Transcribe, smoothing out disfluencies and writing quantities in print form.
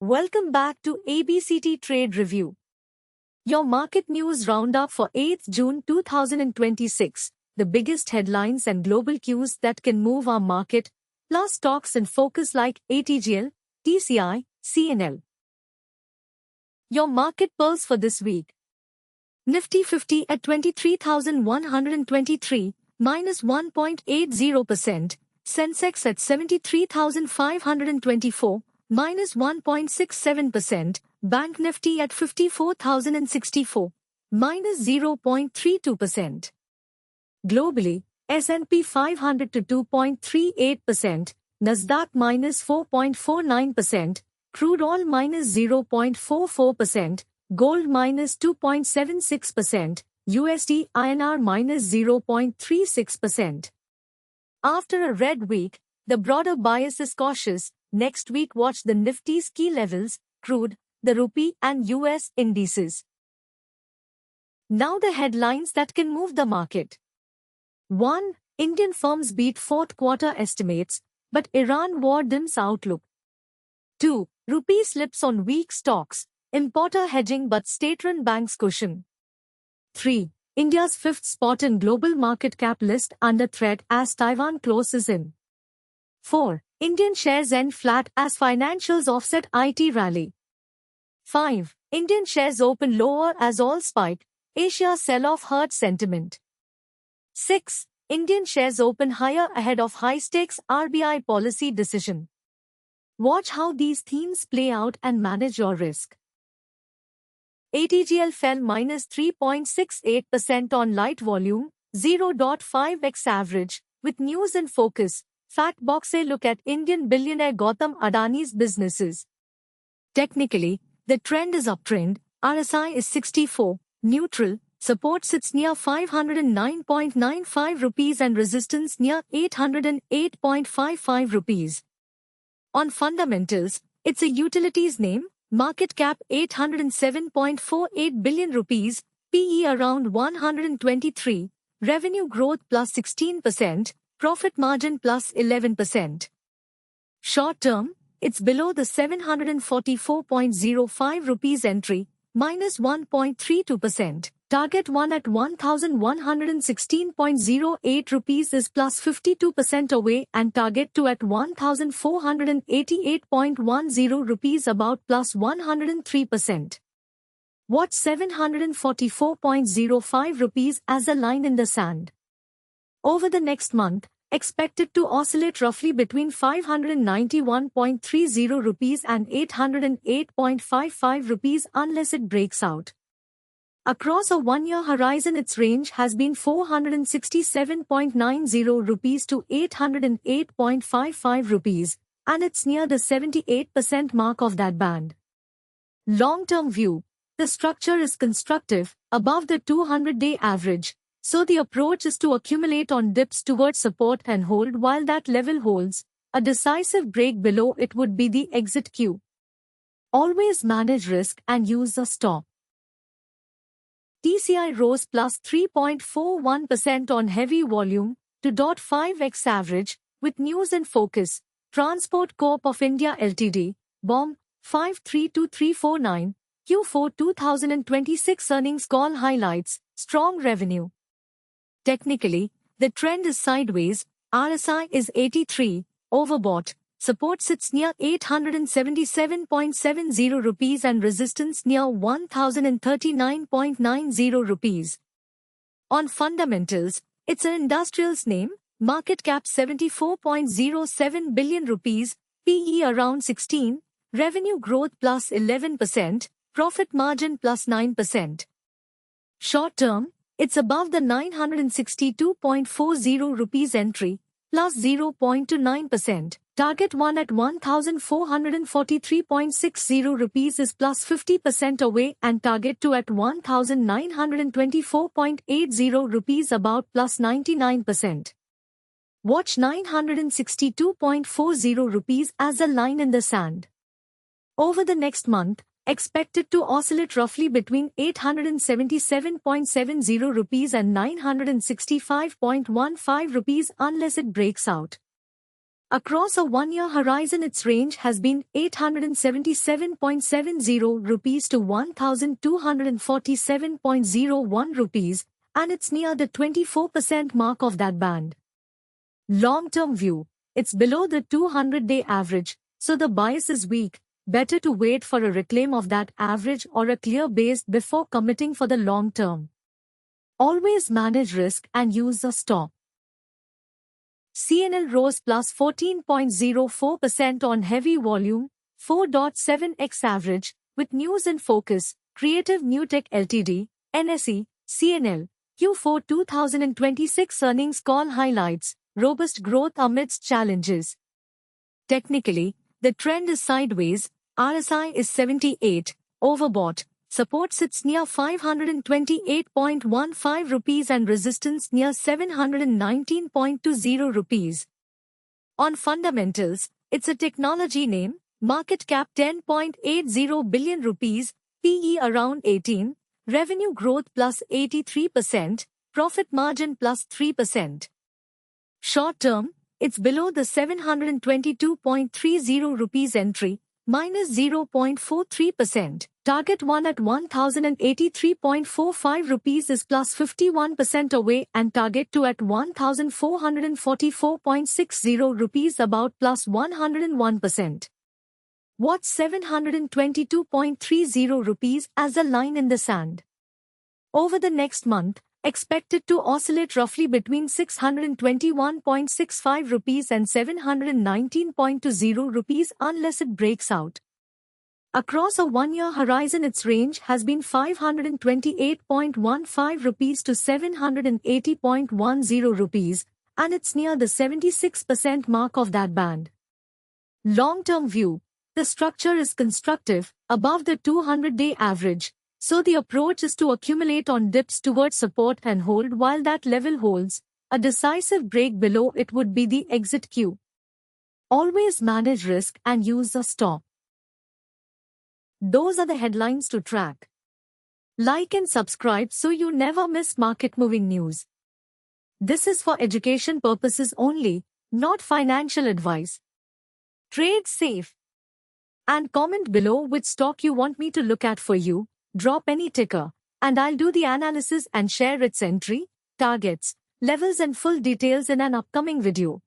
Welcome back to ABCT Trade Review, your market news roundup for 8th June 2026. The biggest headlines and global cues that can move our market, plus stocks in focus like ATGL, TCI, CNL. Your market pearls for this week. Nifty 50 at 23,123, minus 1.80%. Sensex at 73,524, minus 1.67%, Bank Nifty at 54,064, minus 0.32%. Globally, S&P 500 to 2.38%, Nasdaq minus 4.49%, crude oil minus 0.44%, gold minus 2.76%, USD INR minus 0.36%. After a red week, the broader bias is cautious. Next week watch the Nifty's key levels, crude, the rupee and US indices. Now the headlines that can move the market. 1. Indian firms beat fourth quarter estimates, but Iran war dims outlook. 2. Rupee slips on weak stocks, importer hedging but state-run banks cushion. 3. India's fifth spot in global market cap list under threat as Taiwan closes in. 4. Indian shares end flat as financials offset IT rally. 5. Indian shares open lower as all spike, Asia sell-off hurt sentiment. 6. Indian shares open higher ahead of high-stakes RBI policy decision. Watch how these themes play out and manage your risk. ATGL fell minus 3.68% on light volume, 0.5x average, with news in focus. Fact box a look at Indian billionaire Gautam Adani's businesses. Technically, the trend is uptrend. RSI is 64, neutral, support sits near 509.95 rupees and resistance near 808.55 rupees. On fundamentals, it's a utilities name, market cap 807.48 billion rupees, PE around 123, revenue growth plus 16%, profit margin plus 11%. Short term, it's below the 744.05 rupees entry, minus 1.32%. Target 1 at 1,116.08 rupees is plus 52% away and target 2 at 1,488.10 rupees about plus 103%. Watch 744.05 rupees as a line in the sand. Over the next month, expected to oscillate roughly between 591.30 rupees and 808.55 rupees unless it breaks out. Across a one-year horizon its range has been 467.90 rupees to 808.55 rupees, and it's near the 78% mark of that band. Long-term view, the structure is constructive, above the 200-day average, so the approach is to accumulate on dips towards support and hold while that level holds. A decisive break below it would be the exit cue. Always manage risk and use a stop. TCI rose plus 3.41% on heavy volume to 0.5x average, with news in focus. Transport Corp of India Ltd, BOM, 532349, Q4 2026 earnings call highlights, strong revenue. Technically, the trend is sideways, RSI is 83, overbought, support sits near 877.70 rupees and resistance near 1039.90 rupees. On fundamentals, it's an industrials name, market cap 74.07 billion rupees, PE around 16, revenue growth plus 11%, profit margin plus 9%. Short term, it's above the 962.40 rupees entry, plus 0.29%. Target 1 at 1,443.60 rupees is plus 50% away and target 2 at 1,924.80 rupees about plus 99%. Watch 962.40 rupees as a line in the sand. Over the next month, expected to oscillate roughly between 877.70 rupees and 965.15 rupees unless it breaks out. Across a 1-year horizon, its range has been 877.70 rupees to 1247.01 rupees, and it's near the 24% mark of that band. Long-term view, it's below the 200-day average, so the bias is weak. Better to wait for a reclaim of that average or a clear base before committing for the long term. Always manage risk and use a stop. CNL rose plus 14.04% on heavy volume, 4.7x average, with news in focus. Creative New Tech Ltd, NSE, CNL, Q4 2026 earnings call highlights, robust growth amidst challenges. Technically, the trend is sideways. RSI is 78, overbought, support sits near 528.15 rupees and resistance near 719.20 rupees. On fundamentals, it's a technology name, market cap 10.80 billion rupees, PE around 18, revenue growth plus 83%, profit margin plus 3%. Short term, it's below the 722.30 rupees entry, minus 0.43%. Target 1 at 1083.45 rupees is plus 51% away, and target 2 at 1444.60 rupees about plus 101%. Watch 722.30 rupees as a line in the sand. Over the next month, expected to oscillate roughly between 621.65 rupees and 719.20 rupees unless it breaks out. Across a 1-year horizon, its range has been 528.15 rupees to 780.10 rupees, and it's near the 76% mark of that band. Long-term view, the structure is constructive, above the 200-day average, so the approach is to accumulate on dips towards support and hold while that level holds. A decisive break below it would be the exit cue. Always manage risk and use a stop. Those are the headlines to track. Like and subscribe so you never miss market-moving news. This is for education purposes only, not financial advice. Trade safe. And comment below which stock you want me to look at for you. Drop any ticker, and I'll do the analysis and share its entry, targets, levels and full details in an upcoming video.